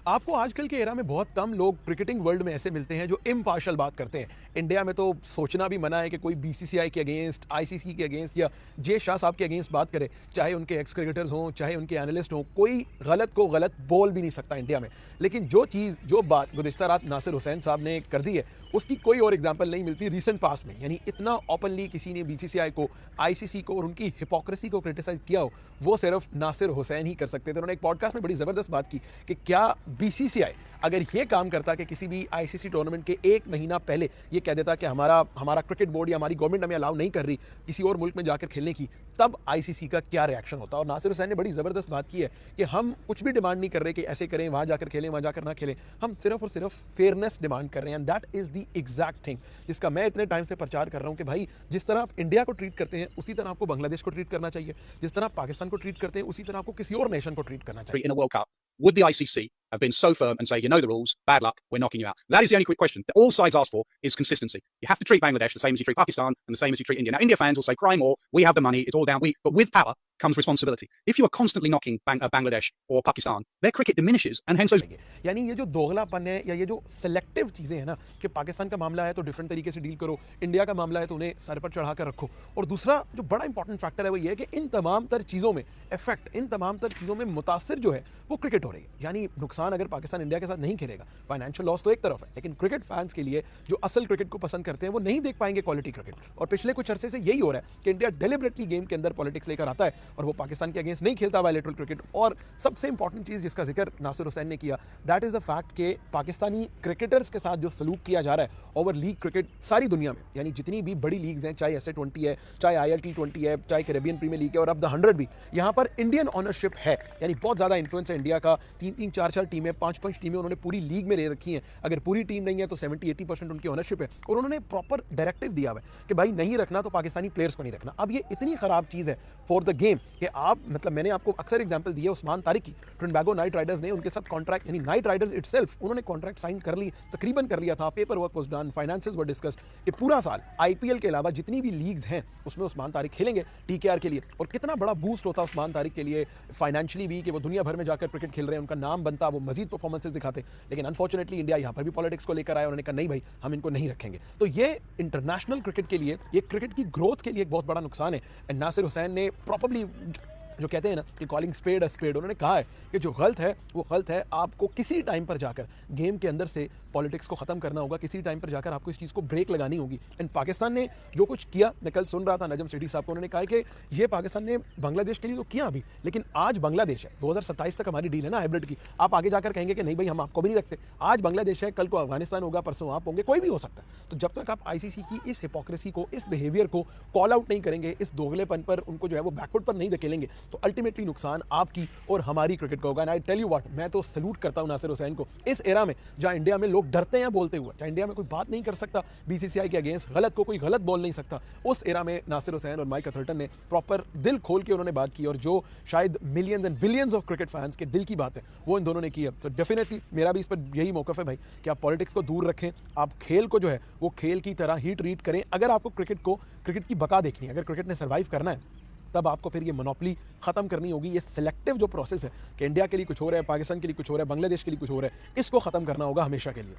आपको आजकल के एरा में बहुत कम लोग क्रिकेटिंग वर्ल्ड में ऐसे मिलते हैं जो इम्पार्शल बात करते हैं। इंडिया में तो सोचना भी मना है कि कोई बीसीसीआई के अगेंस्ट, आईसीसी के अगेंस्ट या जे शाह साहब के अगेंस्ट बात करे। चाहे उनके एक्स क्रिकेटर्स हों, चाहे उनके एनालिस्ट हों, कोई गलत को गलत बोल भी नहीं सकता इंडिया में। लेकिन जो चीज़, जो बात गुज़िश्ता रात नासिर हुसैन साहब ने कर दी है, उसकी कोई और एग्जाम्पल नहीं मिलती रिसेंट पास्ट में। यानी इतना ओपनली किसी ने बीसीसीआई को, आईसीसी को और उनकी हिपोक्रेसी को क्रिटिसाइज किया हो, वो सिर्फ नासिर हुसैन ही कर सकते थे। उन्होंने एक पॉडकास्ट में बड़ी ज़बरदस्त बात की कि क्या बीसीसीआई अगर ये काम करता कि किसी भी आईसीसी टूर्नामेंट के 1 महीना पहले ये कह देता कि हमारा हमारा क्रिकेट बोर्ड या हमारी गवर्नमेंट हमें अलाउ नहीं कर रही किसी और मुल्क में जाकर खेलने की, तब आईसीसी का क्या रिएक्शन होता। और नासिर हुसैन ने बड़ी ज़बरदस्त बात की है कि हम कुछ भी डिमांड नहीं कर रहे कि ऐसे करें, वहाँ जाकर खेलें, वहाँ जाकर ना खेलें। हम सिर्फ और सिर्फ फेयरनेस डिमांड कर रहे हैं। And that is the exact thing जिसका मैं इतने टाइम से प्रचार कर रहा हूँ कि भाई, जिस तरह आप इंडिया को ट्रीट करते हैं उसी तरह आपको बांग्लादेश को ट्रीट करना चाहिए। जिस तरह आप पाकिस्तान को ट्रीट करते हैं उसी तरह आपको किसी और नेशन को ट्रीट करना चाहिए। in a World Cup, would the ICC have been so firm and say, you know the rules, bad luck, we're knocking you out? That is the only quick question that all sides ask for is consistency. You have to treat Bangladesh the same as you treat Pakistan and the same as you treat India. Now, India fans will say, cry more, we have the money, it's all down. But with power comes responsibility. If you are constantly knocking Bangladesh or Pakistan, their cricket diminishes and hence those... यानी ये जो दोगलापन है या ये जो selective चीज़ें हैं ना कि पाकिस्तान का मामला है तो डिफरेंट तरीके से डील करो, इंडिया का मामला है तो उन्हें सर पर चढ़ा कर रखो। और दूसरा जो बड़ा इंपॉर्टेंट फैक्टर है वो ये है कि इन तमाम तर चीज़ों में इफेक्ट, इन तमाम तर चीज़ों में मुतासिर जो है वो क्रिकेट हो रही है। यानी नुकसान अगर पाकिस्तान इंडिया के साथ नहीं खेलेगा, फाइनेंशियल लॉस तो एक तरफ है, लेकिन क्रिकेट फैंस के लिए जो असल क्रिकेट को पसंद करते हैं वो नहीं देख पाएंगे क्वालिटी क्रिकेट। और पिछले कुछ अरसे से यही हो रहा है कि इंडिया डेलिबरेटली गेम के अंदर पॉलिटिक्स लेकर आता है और वो पाकिस्तान के अगेंस्ट नहीं खेलता बायलैटरल क्रिकेट। और सबसे इंपॉर्टेंट चीज़ जिसका जिक्र नासिर हुसैन ने किया, दैट इज़ द फैक्ट कि पाकिस्तानी क्रिकेटर्स के साथ जो सलूक किया जा रहा है ओवर लीग क्रिकेट सारी दुनिया में, यानी जितनी भी बड़ी लीग्स हैं, चाहे SA20 है, चाहे ILT20 है, चाहे कैरेबियन प्रीमियर लीग है और अब द 100 भी, यहाँ पर इंडियन ऑनरशिप है। यानी बहुत ज़्यादा इन्फ्लुएंस है इंडिया का। 3-3, 4-4 टीमें, 5-5 टीमें उन्होंने पूरी लीग में ले रखी हैं। अगर पूरी टीम नहीं है तो 70-80% उनकी ऑनरशिप है। और उन्होंने प्रॉपर डायरेक्टिव दिया हुआ है कि भाई नहीं रखना तो पाकिस्तानी प्लेयर्स को नहीं रखना। अब ये इतनी ख़राब चीज़ है फॉर द गेम कि आप, मतलब मैंने आपको अक्सर एग्जाम्पल दिया उस्मान तारिक की। ट्रिनिडागो नाइट राइडर्स ने उनके साथ कॉन्ट्रैक्ट, यानी नाइट राइडर्स इटसेल्फ, उन्होंने कॉन्ट्रैक्ट साइन कर ली, तकरीबन कर लिया था, paper work was done, finances were discussed कि पूरा साल आईपीएल के अलावा जितनी भी लीग्स हैं उसमें उस्मान तारिक खेलेंगे टीकेआर के लिए। और कितना बड़ा बूस्ट होता उस्मान तारिक के लिए फाइनेंशियली भी कि वो दुनिया भर में जाकर क्रिकेट खेल रहे हैं, उनका नाम बनता, वो मजीद परफॉर्मेंसेस दिखाते। लेकिन अनफॉर्चुनेटली इंडिया यहाँ पर भी पॉलिटिक्स को लेकर आया, उन्होंने कहा नहीं भाई हम इनको नहीं रखेंगे। तो ये इंटरनेशनल क्रिकेट के लिए, ये क्रिकेट की ग्रोथ के लिए एक बहुत बड़ा नुकसान है। एंड नासिर हुसैन ने प्रॉपर्ली, जो कहते हैं ना कि कॉलिंग स्पेड अ स्पेड, उन्होंने कहा है कि जो गलत है वो गलत है। आपको किसी टाइम पर जाकर गेम के अंदर से पॉलिटिक्स को ख़त्म करना होगा, किसी टाइम पर जाकर आपको इस चीज़ को ब्रेक लगानी होगी। एंड पाकिस्तान ने जो कुछ किया, मैं कल सुन रहा था नजम सेठी साहब को, उन्होंने कहा कि ये पाकिस्तान ने बांग्लादेश के लिए तो किया अभी, लेकिन आज बांग्लादेश है, 2027 तक हमारी डील है ना हाइब्रिड की। आप आगे जाकर कहेंगे कि नहीं भाई हम आपको भी नहीं रखते। आज बांग्लादेश है, कल को अफगानिस्तान होगा, परसों आप होंगे, कोई भी हो सकता है। तो जब तक आप आईसीसी की इस हिपोक्रेसी को, इस बिहेवियर को कॉल आउट नहीं करेंगे, इस दोगलेपन पर उनको जो है वो बैकवर्ड पर नहीं धकेलेंगे, तो अल्टीमेटली नुकसान आपकी और हमारी क्रिकेट का होगा। And I tell you what, मैं तो सैल्यूट करता हूं नासिर हुसैन को। इस एरा में जहां इंडिया में लोग डरते हैं बोलते हुए, जहां इंडिया में कोई बात नहीं कर सकता बीसीसीआई के अगेंस्ट, गलत को कोई गलत बोल नहीं सकता, उस एरा में नासिर हुसैन और माइक अथर्टन ने प्रॉपर दिल खोल के उन्होंने बात की। और जो शायद millions and billions of cricket fans के दिल की बात है वो इन दोनों ने की है। तो डेफिनेटली मेरा भी इस पर यही मौकफ है भाई कि आप पॉलिटिक्स को दूर रखें, आप खेल को जो है वो खेल की तरह ही ट्रीट करें। अगर आपको क्रिकेट की बका देखनी है, अगर क्रिकेट ने सर्वाइव करना है, तब आपको फिर ये मोनोपोली खत्म करनी होगी। ये सिलेक्टिव जो प्रोसेस है कि इंडिया के लिए कुछ हो रहा है, पाकिस्तान के लिए कुछ हो रहा है, बांग्लादेश के लिए कुछ हो रहा है, इसको खत्म करना होगा हमेशा के लिए।